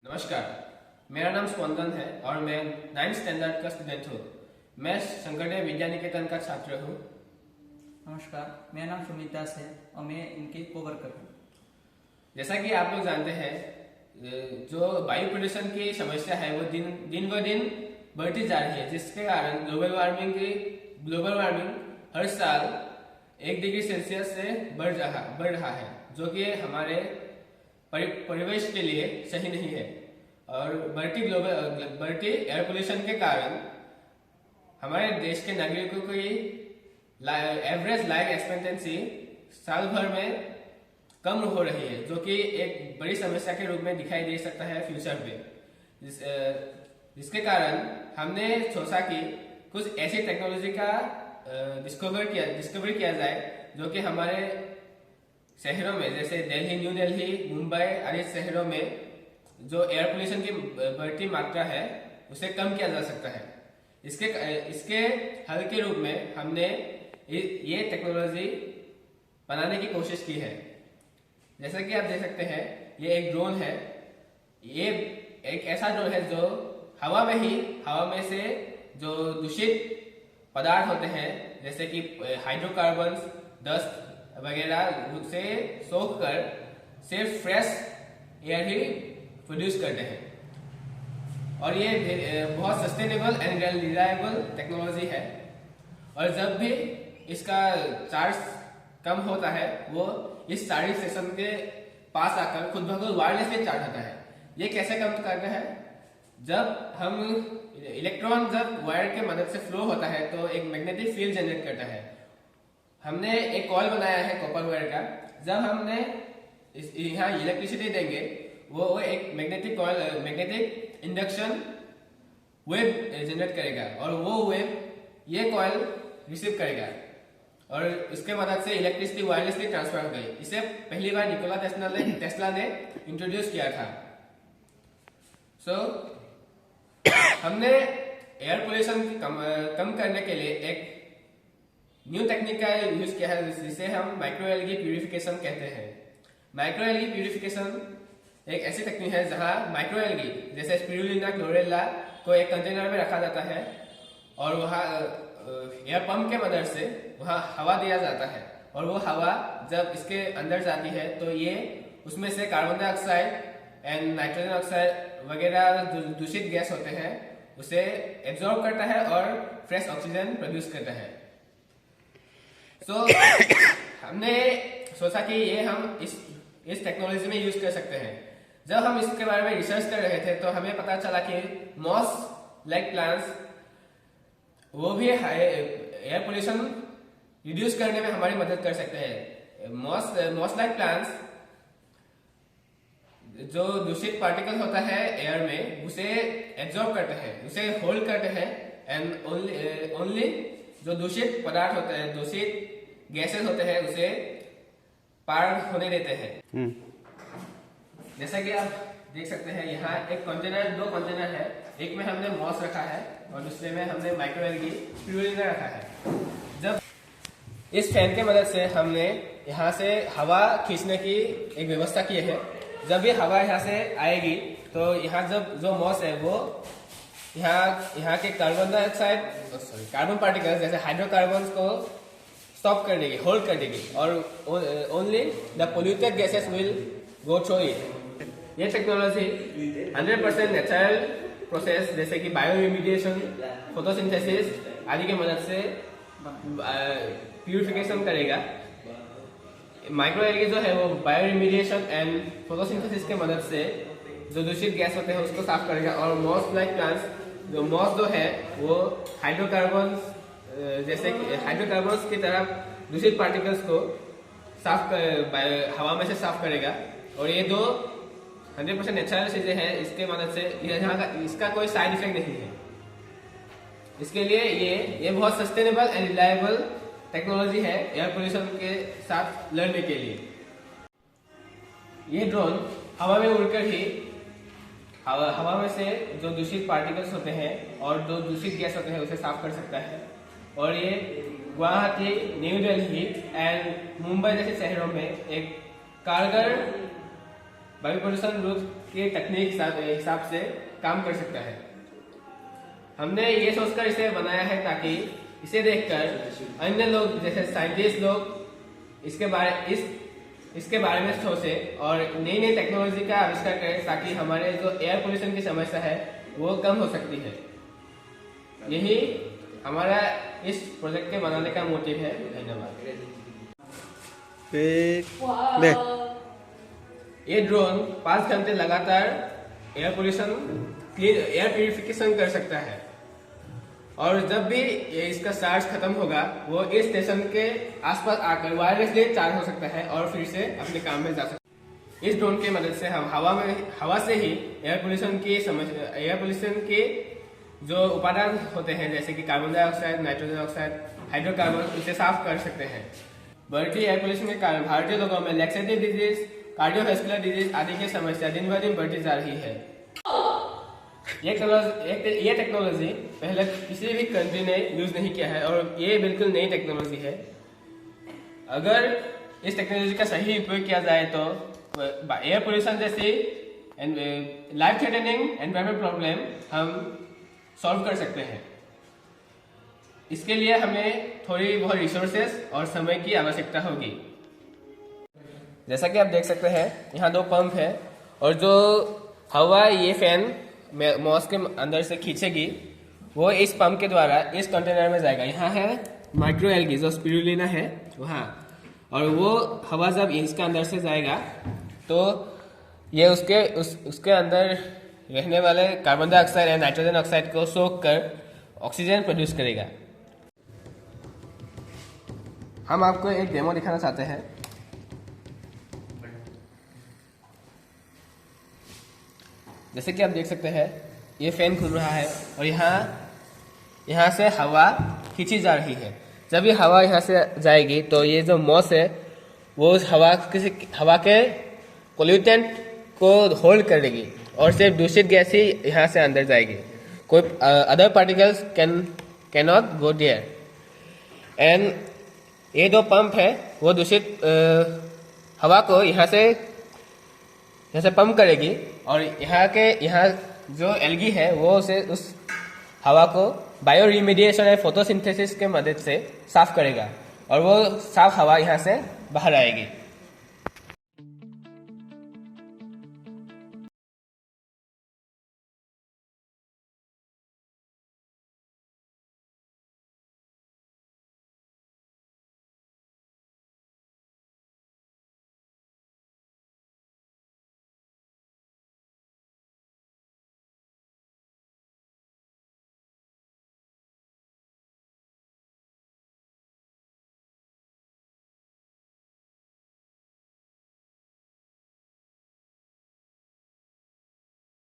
नमस्कार, मेरा नाम स्पंदन है और मैं 9th स्टैंडर्ड का स्टूडेंट हूँ। मैं संगठन विद्या निकेतन का छात्र हूँ। नमस्कार, मेरा नाम सुमित दास है और मैं इनके कोवर्कर हूँ। जैसा कि आप लोग जानते हैं, जो वायु प्रदूषण की समस्या है वो दिन ब दिन बढ़ती जा रही है, जिसके कारण ग्लोबल वार्मिंग हर साल 1 डिग्री सेल्सियस से बढ़ रहा है, जो कि हमारे परिवेश के लिए सही नहीं है। और बढ़ती एयर पोल्यूशन के कारण हमारे देश के नागरिकों की एवरेज लाइफ एक्सपेक्टेंसी साल भर में कम हो रही है, जो कि एक बड़ी समस्या के रूप में दिखाई दे सकता है फ्यूचर में। जिसके कारण हमने सोचा कि कुछ ऐसी टेक्नोलॉजी का डिस्कवरी किया जाए जो कि हमारे शहरों में, जैसे दिल्ली, न्यू दिल्ली, मुंबई आदि शहरों में जो एयर पोल्यूशन की बढ़ती मात्रा है उसे कम किया जा सकता है। इसके हल के रूप में हमने ये टेक्नोलॉजी बनाने की कोशिश की है। जैसा कि आप देख सकते हैं, ये एक ड्रोन है। ये एक ऐसा ड्रोन है जो हवा में से जो दूषित पदार्थ होते हैं, जैसे कि हाइड्रोकार्बन्स, डस्ट वगैरह से सोख कर सिर्फ फ्रेश एयर ही प्रोड्यूस करते हैं। और ये बहुत सस्टेनेबल एंड रिलायबल टेक्नोलॉजी है। और जब भी इसका चार्ज कम होता है, वो इस चार्जिंग स्टेशन के पास आकर खुद ब खुद वायरलेसली चार्ज होता है। ये कैसे काम करता है? जब इलेक्ट्रॉन वायर के मदद से फ्लो होता है तो एक मैग्नेटिक फील्ड जनरेट करता है। हमने एक कॉइल बनाया है कॉपर वायर का। जब हमने यहाँ इलेक्ट्रिसिटी देंगे, वो एक मैग्नेटिक इंडक्शन वेव जनरेट करेगा और वो वेव ये कॉइल रिसीव करेगा और इसके मदद से इलेक्ट्रिसिटी वायरलेसली ट्रांसफर हो गई। इसे पहली बार निकोला टेस्ला ने इंट्रोड्यूस किया था। हमने एयर पोल्यूशन कम करने के लिए एक न्यू टेक्निक का यूज किया है, जिसे हम माइक्रोएल्गी प्यूरिफिकेशन कहते हैं। माइक्रोएल्गी प्यूरिफिकेशन एक ऐसी टेक्निक है जहां माइक्रोएल्गी जैसे स्पिरुलिना क्लोरेला को एक कंटेनर में रखा जाता है और वहां एयर पंप के मदद से वहां हवा दिया जाता है। और वो हवा जब इसके अंदर जाती है तो ये उसमें से carbon dioxide and nitrogen oxide वगैरह जो दूषित गैस होते हैं उसे एब्जॉर्ब करता है और फ्रेश ऑक्सीजन प्रोड्यूस करता है। हमने सोचा कि ये हम इस टेक्नोलॉजी में यूज कर सकते हैं। जब हम इसके बारे में रिसर्च कर रहे थे तो हमें पता चला कि मॉस लाइक प्लांट्स वो भी एयर पोल्यूशन रिड्यूस करने में हमारी मदद कर सकते हैं। मॉस लाइक प्लांट्स जो दूषित पार्टिकल होता है एयर में, उसे एब्जॉर्ब करते हैं, उसे होल्ड करते हैं एंड ओनली जो दूषित पदार्थ होते हैं, दूषित गैसेस होते हैं, उसे पार होने देते हैं। जैसा कि आप देख सकते हैं, यहाँ दो कंटेनर है। एक में हमने मॉस रखा है और दूसरे में हमने माइक्रोएल्गी स्पिरुलिना रखा है। जब इस फैन के मदद से हमने यहाँ से हवा खींचने की एक व्यवस्था की है। जब ये हवा यहाँ से आएगी तो यहाँ जो मॉस है वो यहाँ के कार्बन पार्टिकल्स जैसे हाइड्रोकार्बन्स को स्टॉप कर देगी, होल्ड कर देगी और only the polluted gases will go through it. ये टेक्नोलॉजी 100% नेचुरल प्रोसेस जैसे कि बायो रिमीडिएशन, फोटोसिंथेसिस आदि की मदद से प्यूरिफिकेशन करेगा। माइक्रोएल्गी जो है वो बायो रिमीडिएशन एंड फोटोसिंथेसिस के मदद से जो दूषित गैस होते हैं उसको साफ करेगा। और मॉस लाइक प्लांट्स, जो मॉस जो है वो हाइड्रोकार्बन्स की तरह दूषित पार्टिकल्स को हवा में से साफ करेगा। और ये दो 100% नेचुरल चीजें हैं। इसके मदद से इसका कोई साइड इफेक्ट नहीं है। इसके लिए ये बहुत सस्टेनेबल एंड रिलायबल टेक्नोलॉजी है एयर पोल्यूशन के साथ लड़ने के लिए। ये ड्रोन हवा में उड़कर ही हवा में से जो दूषित पार्टिकल्स होते हैं और जो दूषित गैस होते हैं उसे साफ कर सकता है। और ये गुवाहाटी, न्यू दिल्ली एंड मुंबई जैसे शहरों में एक कारगर वायु प्रदूषण रोध के तकनीक हिसाब से काम कर सकता है। हमने ये सोचकर इसे बनाया है ताकि इसे देखकर अन्य लोग जैसे साइंटिस्ट लोग इसके बारे में सोचे और नई नई टेक्नोलॉजी का आविष्कार करें ताकि हमारे जो एयर पोल्यूशन की समस्या है वो कम हो सकती है। यही हमारा इस प्रोजेक्ट के बनाने का मोटिव है। धन्यवाद। ये ड्रोन 5 घंटे लगातार एयर प्यूरिफिकेशन कर सकता है और जब भी इसका चार्ज खत्म होगा वो इस स्टेशन के आसपास आकर वायरलेसली चार्ज हो सकता है और फिर से अपने काम में जा सकता है। इस ड्रोन की मदद से हम हवा से ही एयर पोल्यूशन के जो उपादान होते हैं जैसे कि carbon dioxide, nitrogen oxide, hydrocarbon उसे साफ कर सकते हैं। बढ़ती एयर पोल्यूशन के कारण भारतीय लोगों में लैक्सेटिव डिजीज, कार्डियोवैस्कुलर डिजीज आदि की समस्या दिन ब दिन बढ़ती जा रही है। ये टेक्नोलॉजी पहले किसी भी कंट्री ने यूज नहीं किया है और ये बिल्कुल नई टेक्नोलॉजी है। अगर इस टेक्नोलॉजी का सही उपयोग किया जाए तो एयर पोल्यूशन जैसी लाइफ थ्रेटनिंग एनवायरमेंट प्रॉब्लम हम सॉल्व कर सकते हैं। इसके लिए हमें थोड़ी बहुत रिसोर्सेस और समय की आवश्यकता होगी। जैसा कि आप देख सकते हैं यहाँ 2 पंप है और जो हवा ये फैन मॉस के अंदर से खींचेगी वो इस पंप के द्वारा इस कंटेनर में जाएगा। यहाँ है माइक्रो एल्गी जो स्पिरुलिना है वहाँ, और वो हवा जब इसके अंदर से जाएगा तो ये उसके अंदर रहने वाले कार्बन डाइऑक्साइड या नाइट्रोजन ऑक्साइड को सोख कर ऑक्सीजन प्रोड्यूस करेगा। हम आपको एक डेमो दिखाना चाहते हैं। जैसे कि आप देख सकते हैं ये फैन घूम रहा है और यहाँ से हवा खींची जा रही है। जब ये हवा यहाँ से जाएगी तो ये जो मॉस है वो उस हवा के पोल्यूटेंट को होल्ड कर लेगी और सिर्फ दूषित गैस ही यहाँ से अंदर जाएगी। कोई other particles can not go there. And ये 2 पंप है वो दूषित हवा को यहाँ से पंप करेगी और यहाँ जो एल्गी है वो उस हवा को बायो रिमेडिएशन या फोटोसिंथेसिस के मदद से साफ करेगा और वो साफ हवा यहाँ से बाहर आएगी।